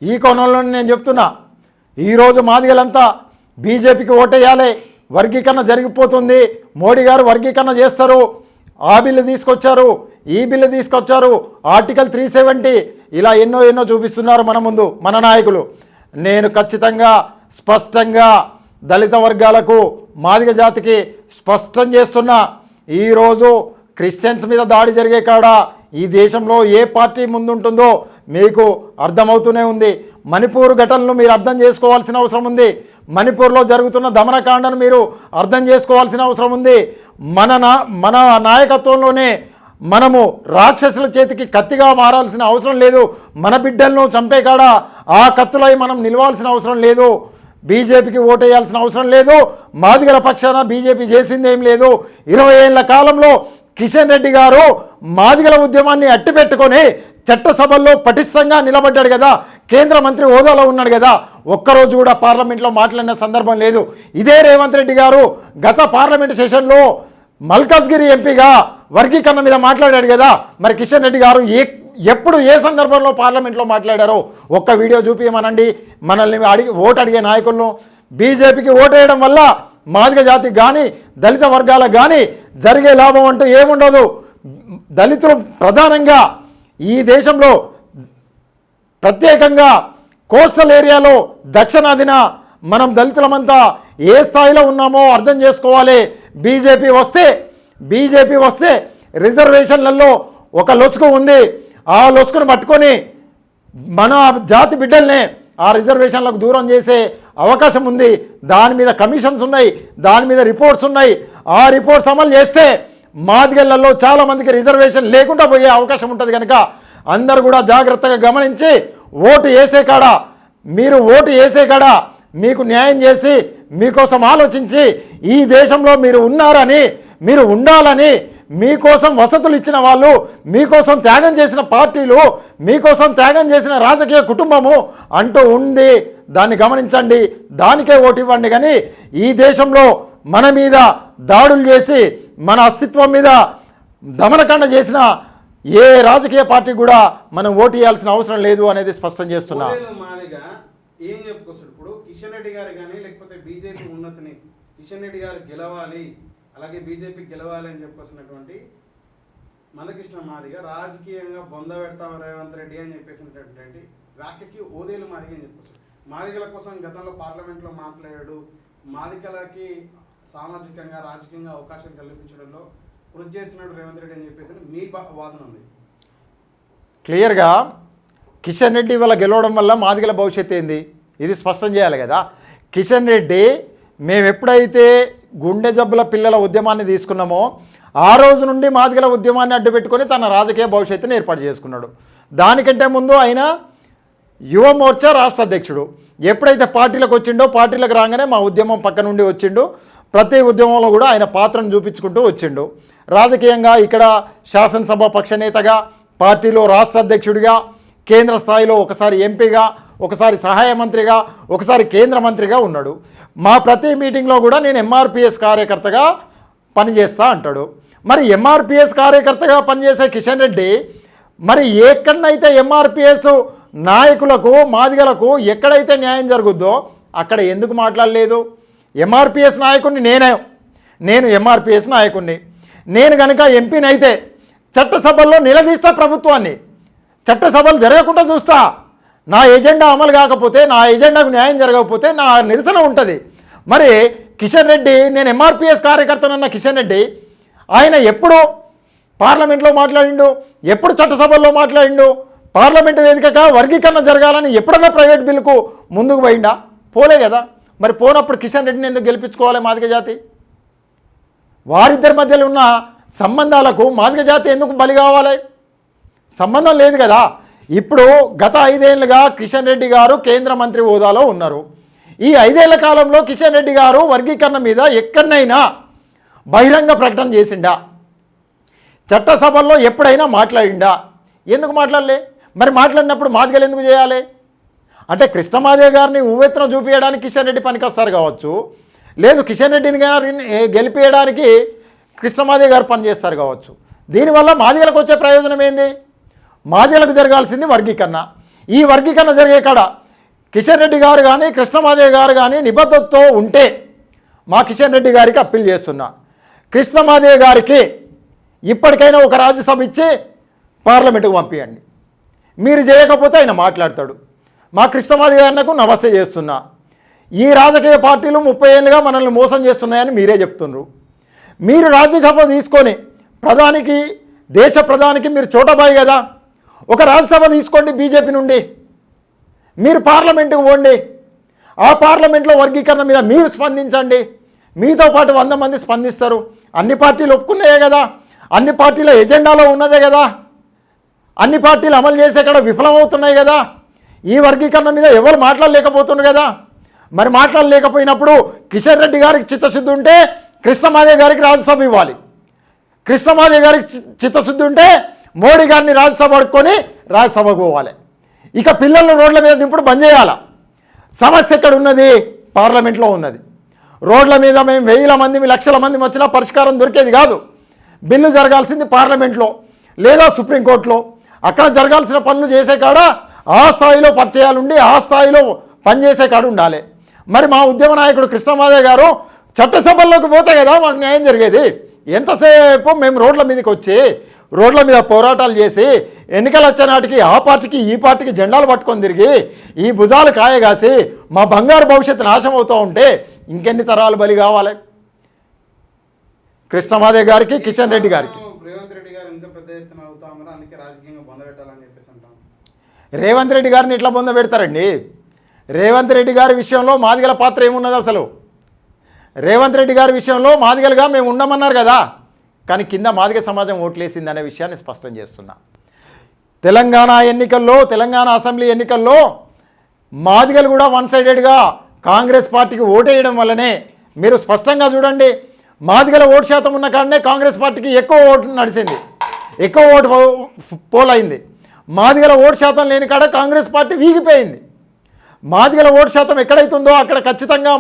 ఈ కోణంలో నేను చెప్తున్నా, ఈరోజు మాదిగలంతా బీజేపీకి ఓటేయాలి, వర్గీకరణ జరిగిపోతుంది, మోడీ గారు వర్గీకరణ చేస్తారు, ఆ బిల్లు తీసుకొచ్చారు, ఈ బిల్లు తీసుకొచ్చారు, ఆర్టికల్ 370 ఇలా ఎన్నో చూపిస్తున్నారు మన ముందు మన నాయకులు. నేను ఖచ్చితంగా స్పష్టంగా దళిత వర్గాలకు మాదిగ జాతికి స్పష్టం చేస్తున్నా, ఈరోజు క్రిస్టియన్స్ మీద దాడి జరిగే కాడ ఈ దేశంలో ఏ పార్టీ ముందుంటుందో మీకు అర్థమవుతూనే ఉంది. మణిపూర్ ఘటనలు మీరు అర్థం చేసుకోవాల్సిన అవసరం ఉంది. మణిపూర్లో జరుగుతున్న దమనకాండను మీరు అర్థం చేసుకోవాల్సిన అవసరం ఉంది. మన నాయకత్వంలోనే మనము రాక్షసుల చేతికి కత్తిగా మారాల్సిన అవసరం లేదు. మన బిడ్డలను చంపే కాడ ఆ కత్తులై మనం నిలవాల్సిన అవసరం లేదు. బీజేపీకి ఓటేయాల్సిన అవసరం లేదు. మాదిగల పక్షాన బీజేపీ చేసిందేం లేదు. 20 ఏళ్ల కాలంలో కిషన్ రెడ్డి గారు మాదిగల ఉద్యమాన్ని అట్టిపెట్టుకొని చట్టసభల్లో పటిష్టంగా నిలబడ్డాడు కదా, కేంద్ర మంత్రి హోదాలో ఉన్నాడు కదా, ఒక్కరోజు కూడా పార్లమెంట్లో మాట్లాడిన సందర్భం లేదు. ఇదే రేవంత్ రెడ్డి గారు గత పార్లమెంటు సెషన్లో మల్కాజ్గిరి ఎంపీగా వర్గీకరణ మీద మాట్లాడాడు కదా, మరి కిషన్ రెడ్డి గారు ఎప్పుడు ఏ సందర్భంలో పార్లమెంట్లో మాట్లాడారో ఒక్క వీడియో చూపించమనండి. మనల్ని ఓటు అడిగే నాయకులను బీజేపీకి ఓటేయడం వల్ల మాదిగ జాతికి కానీ దళిత వర్గాలకు కానీ జరిగే లాభం అంటూ ఏముండదు. దళితులు ప్రధానంగా ఈ దేశంలో ప్రత్యేకంగా కోస్టల్ ఏరియాలో దక్షిణాదిన మనం దళితులమంతా ఏ స్థాయిలో ఉన్నామో అర్థం చేసుకోవాలి. బీజేపీ వస్తే రిజర్వేషన్లలో ఒక లొసుగు ఉంది. ఆ లొసుగును పట్టుకొని మన జాతి బిడ్డల్ని ఆ రిజర్వేషన్లకు దూరం చేసే అవకాశం ఉంది. దాని మీద కమిషన్స్ ఉన్నాయి, దాని మీద రిపోర్ట్స్ ఉన్నాయి. ఆ రిపోర్ట్స్ అమలు చేస్తే మాదిగళ్లలో చాలామందికి రిజర్వేషన్ లేకుండా పోయే అవకాశం ఉంటుంది. కనుక అందరూ కూడా జాగ్రత్తగా గమనించి ఓటు వేసే కాడ మీకు న్యాయం చేసి మీకోసం ఆలోచించి ఈ దేశంలో మీరు ఉన్నారని, మీరు ఉండాలని, మీకోసం వసతులు ఇచ్చిన వాళ్ళు, మీకోసం త్యాగం చేసిన పార్టీలు, మీకోసం త్యాగం చేసిన రాజకీయ కుటుంబము అంటూ ఉంది. దాన్ని గమనించండి, దానికే ఓటు ఇవ్వండి. కానీ ఈ దేశంలో మన మీద దాడులు చేసి మన అస్తిత్వం మీద దమనకాండ చేసిన ఏ రాజకీయ పార్టీ కూడా మనం ఓటు వేయాల్సిన అవసరం లేదు అనేది స్పష్టం చేస్తున్నా. ఏం చెప్పుకోవచ్చు ఇప్పుడు కిషన్ రెడ్డి గారు కానీ లేకపోతే బీజేపీ ఉన్నతిని కిషన్ రెడ్డి గారు గెలవాలి, అలాగే బీజేపీ గెలవాలి అని చెప్పుకొస్తున్నటువంటి మందకృష్ణ మాదిగ రాజకీయంగా బొంద పెడతాం రేవంత్ రెడ్డి అని చెప్పేసినటువంటి వ్యాఖ్యకి ఓదేలు మాదిగ అని చెప్పుకోవచ్చు. మాదిగల కోసం గతంలో పార్లమెంట్లో మాట్లాడాడు. మాదిగలకి సామాజికంగా రాజకీయంగా అవకాశం కల్పించడంలో కృషి చేసినాడు రేవంత్ రెడ్డి అని చెప్పేసి మీ వాదన ఉంది. క్లియర్గా కిషన్ రెడ్డి వల్ల గెలవడం వల్ల మాదిగల భవిష్యత్తు ఏంది ఇది స్పష్టం చేయాలి కదా. కిషన్ రెడ్డి మేము ఎప్పుడైతే గుండె జబ్బుల పిల్లల ఉద్యమాన్ని తీసుకున్నామో ఆ రోజు నుండి మాదిగల ఉద్యమాన్ని అడ్డుపెట్టుకొని తన రాజకీయ భవిష్యత్తుని ఏర్పాటు చేసుకున్నాడు. దానికంటే ముందు ఆయన యువ మోర్చా రాష్ట్ర అధ్యక్షుడు. ఎప్పుడైతే పార్టీలకు వచ్చిండో పార్టీలకు రాగానే మా ఉద్యమం పక్క నుండి వచ్చిండు. ప్రతి ఉద్యమంలో కూడా ఆయన పాత్రను చూపించుకుంటూ వచ్చిండు. రాజకీయంగా ఇక్కడ శాసనసభ పక్షనేతగా, పార్టీలో రాష్ట్ర అధ్యక్షుడిగా, కేంద్ర స్థాయిలో ఒకసారి ఎంపీగా, ఒకసారి సహాయ మంత్రిగా, ఒకసారి కేంద్ర మంత్రిగా ఉన్నాడు. మా ప్రతి మీటింగ్లో కూడా నేను ఎంఆర్పిఎస్ కార్యకర్తగా పనిచేస్తా అంటాడు. మరి ఎంఆర్పిఎస్ కార్యకర్తగా పనిచేసే కిషన్ రెడ్డి మరి ఎక్కడనైతే ఎంఆర్పిఎస్ నాయకులకు మాదిగలకు ఎక్కడైతే న్యాయం జరుగుద్దో అక్కడ ఎందుకు మాట్లాడలేదు? ఎంఆర్పిఎస్ నాయకుడిని నేను ఎంఆర్పిఎస్ నాయకుడిని. నేను కనుక ఎంపీనైతే చట్టసభల్లో నిలదీస్తా ప్రభుత్వాన్ని. చట్టసభలు జరగకుండా చూస్తా. నా ఎజెండా అమలు కాకపోతే, నా ఎజెండాకు న్యాయం జరగకపోతే నా నిరసన ఉంటుంది. మరి కిషన్ రెడ్డి, నేను ఎంఆర్పిఎస్ కార్యకర్తనన్న కిషన్ రెడ్డి ఆయన ఎప్పుడు పార్లమెంట్లో మాట్లాడిండు? ఎప్పుడు చట్టసభల్లో మాట్లాడిండు? పార్లమెంటు వేదికగా వర్గీకరణ జరగాలని ఎప్పుడన్నా ప్రైవేట్ బిల్లుకు ముందుకు పోయిండా? పోలే కదా. మరి పోనప్పుడు కిషన్ రెడ్డిని ఎందుకు గెలిపించుకోవాలి మాదిగ జాతి? వారిద్దరి మధ్యలో ఉన్న సంబంధాలకు మాదిగ జాతి ఎందుకు బలి కావాలి? సంబంధం లేదు కదా. ఇప్పుడు గత 5 ఏళ్ళుగా కిషన్ రెడ్డి గారు కేంద్ర మంత్రి హోదాలో ఉన్నారు. ఈ 5 ఏళ్ల కాలంలో కిషన్ రెడ్డి గారు వర్గీకరణ మీద ఎక్కడైనా బహిరంగ ప్రకటన చేసిండా? చట్టసభల్లో ఎప్పుడైనా మాట్లాడిండా? ఎందుకు మాట్లాడలే? మరి మాట్లాడినప్పుడు మాదిగలు ఎందుకు చేయాలి? అంటే కృష్ణమాదేవి గారిని ఉవ్వెత్తున చూపించడానికి కిషన్ రెడ్డి పనికొస్తారు కావచ్చు, లేదు కిషన్ రెడ్డిని గారిని గెలిపించడానికి కృష్ణమాదేవి గారు పనిచేస్తారు కావచ్చు. దీనివల్ల మాదిగలకు వచ్చే ప్రయోజనం ఏంది? మాదిగలకు జరగాల్సింది వర్గీకరణ. ఈ వర్గీకరణ జరిగే కాడ కిషన్ రెడ్డి గారు కానీ కృష్ణమాదేవి గారు కానీ నిబద్ధతతో ఉంటే మా కిషన్ రెడ్డి గారికి అప్పీల్ చేస్తున్నా, కృష్ణమాదేవి గారికి ఇప్పటికైనా ఒక రాజ్యసభ ఇచ్చి పార్లమెంటుకు పంపించండి. మీరు చేయకపోతే ఆయన మాట్లాడతాడు. మా కృష్ణమాదేవి గారికి నమస్తే చేస్తున్నా. ఈ రాజకీయ పార్టీలు 30 ఏళ్ళుగా మనల్ని మోసం చేస్తున్నాయని మీరే చెప్తున్నారు. మీరు రాజ్యసభ తీసుకొని ప్రధానికి, దేశ ప్రధానికి మీరు చోటబాయి కదా, ఒక రాజ్యసభ తీసుకోండి బీజేపీ నుండి, మీరు పార్లమెంటుకు పోండి. ఆ పార్లమెంట్లో వర్గీకరణ మీద మీరు స్పందించండి. మీతో పాటు 100 మంది స్పందిస్తారు. అన్ని పార్టీలు ఒప్పుకున్నాయే కదా, అన్ని పార్టీల ఎజెండాలో ఉన్నదే కదా, అన్ని పార్టీలు అమలు చేసే కాడ విఫలమవుతున్నాయి కదా. ఈ వర్గీకరణ మీద ఎవరు మాట్లాడలేకపోతున్నారు కదా. మరి మాట్లాడలేకపోయినప్పుడు కిషన్ రెడ్డి గారికి చిత్తశుద్ధి ఉంటే కృష్ణమాదేవి గారికి రాజ్యసభ ఇవ్వాలి. కృష్ణమాదేవి గారికి చిత్తశుద్ధి ఉంటే మోడీ గారిని రాజ్యసభ అడుక్కొని రాజ్యసభకు పోవాలి. ఇక పిల్లలను రోడ్ల మీద దింపుడు బంద్ చేయాల. సమస్య ఎక్కడ ఉన్నది? పార్లమెంట్లో ఉన్నది. రోడ్ల మీద మేము 1000 మంది 1,00,000 మంది వచ్చినా పరిష్కారం దొరికేది కాదు. బిల్లు జరగాల్సింది పార్లమెంట్లో లేదా సుప్రీంకోర్టులో. అక్కడ జరగాల్సిన పనులు చేసే కాడ ఆ స్థాయిలో పరిచయాలుండి ఆ స్థాయిలో పనిచేసే కాడ ఉండాలి. మరి మా ఉద్యమ నాయకుడు కృష్ణమాదేవి గారు చట్టసభల్లోకి పోతే కదా మాకు న్యాయం జరిగేది. ఎంతసేపు మేము రోడ్ల మీదకి వచ్చి రోడ్ల మీద పోరాటాలు చేసి ఎన్నికలు వచ్చే నాటికి ఆ పార్టీకి ఈ పార్టీకి జెండాలు పట్టుకొని తిరిగి ఈ భుజాలు కాయగాసి మా బంగారు భవిష్యత్తు నాశనం అవుతూ ఉంటే ఇంకెన్ని తరాలు బలి కావాలి? కృష్ణమాదేవి గారికి, కిషన్ రెడ్డి గారికి. రేవంత్ రెడ్డి గారు ఇంకా పెద్ద ఎత్తున అవుతా ఉన్నారు, అందుకే రాజకీయంగా పొందబెట్టాలని చెప్పేసి అంటాం. రేవంత్ రెడ్డి గారిని ఇట్లా పొంద పెడతారండి? రేవంత్ రెడ్డి గారి విషయంలో మాదిగల పాత్ర ఏమున్నది అసలు? రేవంత్ రెడ్డి గారి విషయంలో మాదిగలుగా మేము ఉండమన్నారు కదా, కానీ కింద మాదిగ సమాజం ఓట్లేసింది అనే విషయాన్ని స్పష్టం చేస్తున్నా. తెలంగాణ ఎన్నికల్లో, తెలంగాణ అసెంబ్లీ ఎన్నికల్లో మాదిగలు కూడా 1 సైడెడ్గా కాంగ్రెస్ పార్టీకి ఓటేయడం వల్లనే మీరు స్పష్టంగా చూడండి. మాదిగల ఓటు శాతం ఉన్న కాడనే కాంగ్రెస్ పార్టీకి ఎక్కువ ఓటు నడిచింది, ఎక్కువ ఓటు పోల్ అయింది. మాదిగల ఓటు శాతం లేని కాడ కాంగ్రెస్ పార్టీ వీగిపోయింది. మాదిగల ఓటు శాతం ఎక్కడైతుందో అక్కడ ఖచ్చితంగా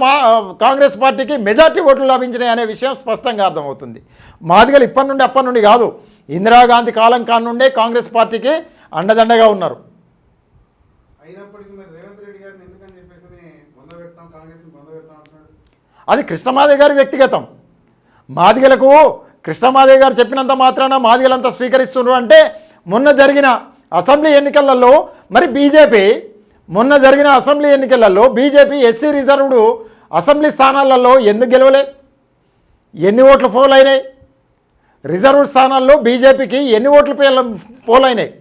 కాంగ్రెస్ పార్టీకి మెజార్టీ ఓట్లు లభించినాయి అనే విషయం స్పష్టంగా అర్థమవుతుంది. మాదిగలు అప్పటి నుండి కాదు, ఇందిరాగాంధీ కాలం కానుండే కాంగ్రెస్ పార్టీకి అండదండగా ఉన్నారు. అయినప్పటికీ మరి రేవంత్ రెడ్డి గారిని ఎందుకని చెప్పేసి పొందబెడతాం, కాంగ్రెస్ని పొందబెడతాం అంటున్నాడు. అది కృష్ణమాదేవి గారి వ్యక్తిగతం. మాదిగలకు కృష్ణమాదేవి గారు చెప్పినంత మాత్రాన మాదిగలంతా స్వీకరిస్తున్నారు అంటే మొన్న జరిగిన అసెంబ్లీ ఎన్నికలలో మరి మొన్న జరిగిన అసెంబ్లీ ఎన్నికలలో బీజేపీ ఎస్సీ రిజర్వ్డ్ అసెంబ్లీ స్థానాలలో ఎందుకు గెలవలే? ఎన్ని ఓట్లు పోలైనాయి? రిజర్వ్డ్ స్థానాల్లో బీజేపీకి ఎన్ని ఓట్లు పోలైనాయి?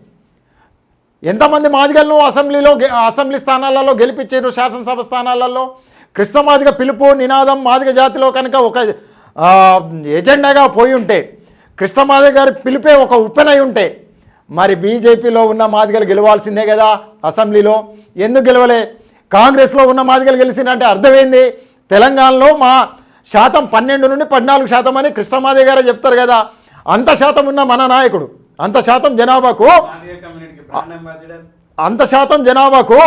ఎంతమంది మాదిగలను అసెంబ్లీ స్థానాలలో గెలిపించారు? శాసనసభ స్థానాలలో కృష్ణమాదిగ పిలుపు నినాదం మాదిగ జాతిలో కనుక ఒక ఎజెండాగా పోయి ఉంటే, కృష్ణమాదిగ గారి పిలిపే ఒక ఉప్పెనై ఉంటే మరి బీజేపీలో ఉన్న మాదిగలు గెలవాల్సిందే కదా అసెంబ్లీలో. ఎందుకు గెలవలే? కాంగ్రెస్లో ఉన్న మాదిగలు గెలిచిందంటే అర్థమైంది. తెలంగాణలో మా శాతం 12 నుండి 14% అని కృష్ణమాదేవి గారే చెప్తారు కదా. అంత శాతం ఉన్న మన నాయకుడు, అంత శాతం జనాభాకు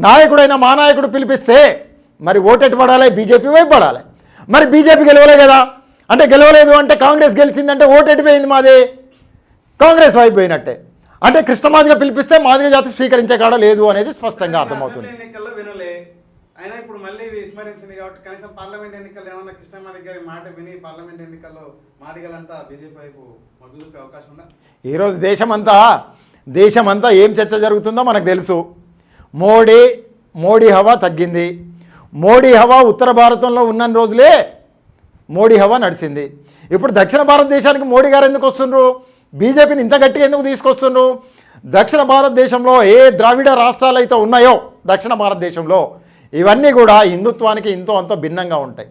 నాయకుడైన మా నాయకుడు పిలిపిస్తే మరి ఓటెట్టు పడాలి? బీజేపీ వైపు పడాలి. మరి బీజేపీ గెలవలే కదా, అంటే గెలవలేదు అంటే కాంగ్రెస్ గెలిచిందంటే ఓటెట్టిపోయింది మాది, కాంగ్రెస్ వైపు పోయినట్టే. అంటే కృష్ణమాదిగా పిలిపిస్తే మాదిగ జాతి స్వీకరించే కాడ లేదు అనేది స్పష్టంగా అర్థమవుతుంది. ఎన్నికల్లో వినలే అయినా ఇప్పుడు మళ్ళీ విస్మరించింది కాబట్టి కనీసం పార్లమెంట్ ఎన్నికల్లో ఏమన్నా కృష్ణమాదిగ గారి మాట విని పార్లమెంట్ ఎన్నికల్లో మాదిగలంతా బీజేపీ వైపు మొగ్గు చూపే అవకాశం ఉందా? ఈరోజు దేశమంతా ఏం చర్చ జరుగుతుందో మనకు తెలుసు. మోడీ హవా తగ్గింది. మోడీ హవా ఉత్తర భారతంలో ఉన్న రోజులే మోడీ హవా నడిచింది. ఇప్పుడు దక్షిణ భారతదేశానికి మోడీ గారు ఎందుకు వస్తున్నారు? బీజేపీని ఇంత గట్టిగా ఎందుకు తీసుకొస్తున్నారు? దక్షిణ భారతదేశంలో ఏ ద్రావిడ రాష్ట్రాలు అయితే ఉన్నాయో దక్షిణ భారతదేశంలో ఇవన్నీ కూడా హిందుత్వానికి ఇంతో అంతో భిన్నంగా ఉంటాయి.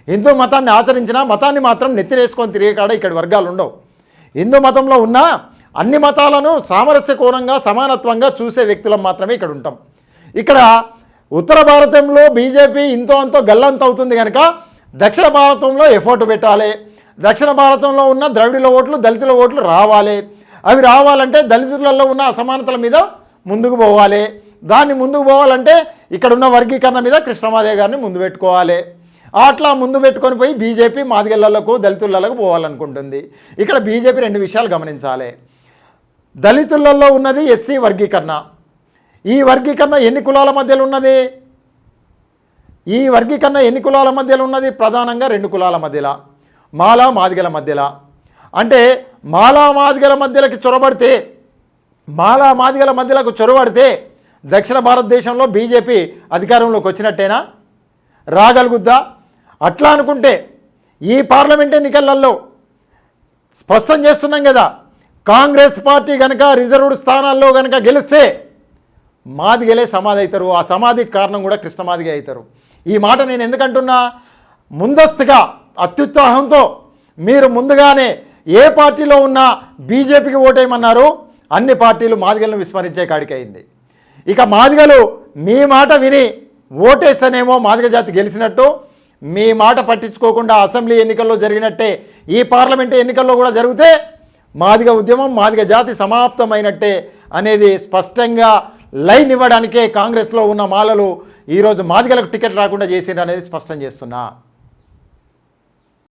హిందూ మతాన్ని ఆచరించినా మతాన్ని మాత్రం నెత్తిరేసుకొని తిరిగే కాడ ఇక్కడ వర్గాలు ఉండవు. హిందూ మతంలో ఉన్న అన్ని మతాలను సామరస్య కోణంగా సమానత్వంగా చూసే వ్యక్తులం మాత్రమే ఇక్కడ ఉంటాం. ఇక్కడ ఉత్తర భారతంలో బీజేపీ ఇంతో అంతో గల్లంత అవుతుంది కనుక దక్షిణ భారతంలో ఎఫర్ట్ పెట్టాలి. దక్షిణ భారతంలో ఉన్న ద్రవిడుల ఓట్లు, దళితుల ఓట్లు రావాలి. అవి రావాలంటే దళితులలో ఉన్న అసమానతల మీద ముందుకు పోవాలి. దాన్ని ముందుకు పోవాలంటే ఇక్కడ ఉన్న వర్గీకరణ మీద కృష్ణమాదేవి గారిని ముందు పెట్టుకోవాలి. అట్లా ముందు పెట్టుకొని పోయి బీజేపీ మాదిగళ్లకు దళితులకు పోవాలనుకుంటుంది. ఇక్కడ బీజేపీ 2 విషయాలు గమనించాలి. దళితులలో ఉన్నది ఎస్సీ వర్గీకరణ. ఈ వర్గీకరణ ఎన్ని కులాల మధ్యలో ఉన్నది? ఈ వర్గీకరణ ఎన్ని కులాల మధ్యలో ఉన్నది? ప్రధానంగా 2 కులాల మధ్యలో, మాలా మాదిగల మధ్యలో. అంటే మాలా మాదిగల మధ్యలోకి చొరబడితే, మాలా మాదిగల మధ్యలోకి చొరబడితే దక్షిణ భారతదేశంలో బీజేపీ అధికారంలోకి వచ్చినట్టేనా? రాగలుగుద్దా? అట్లా అనుకుంటే ఈ పార్లమెంట్ ఎన్నికలలో స్పష్టం చేస్తున్నాం కదా, కాంగ్రెస్ పార్టీ కనుక రిజర్వ్డ్ స్థానాల్లో కనుక గెలిస్తే మాదిగలే సమాధి అవుతారు. ఆ సమాధికి కారణం కూడా కృష్ణమాదిగే అవుతారు. ఈ మాట నేను ఎందుకంటున్నా, ముందస్తుగా అత్యుత్సాహంతో మీరు ముందుగానే ఏ పార్టీలో ఉన్నా బీజేపీకి ఓటేయమన్నారు, అన్ని పార్టీలు మాదిగలను విస్మరించే కాడికి అయింది. ఇక మాదిగలు మీ మాట విని ఓటేస్తేనేమో మాదిగ జాతి గెలిచినట్టు, మీ మాట పట్టించుకోకుండా అసెంబ్లీ ఎన్నికల్లో జరిగినట్టే ఈ పార్లమెంటు ఎన్నికల్లో కూడా జరిగితే మాదిగ ఉద్యమం, మాదిగ జాతి సమాప్తమైనట్టే అనేది స్పష్టంగా లైన్ ఇవ్వడానికే కాంగ్రెస్లో ఉన్న మాలలు ఈరోజు మాదిగలకు టికెట్ రాకుండా చేసిండ్రు అనేది స్పష్టం చేస్తున్నా.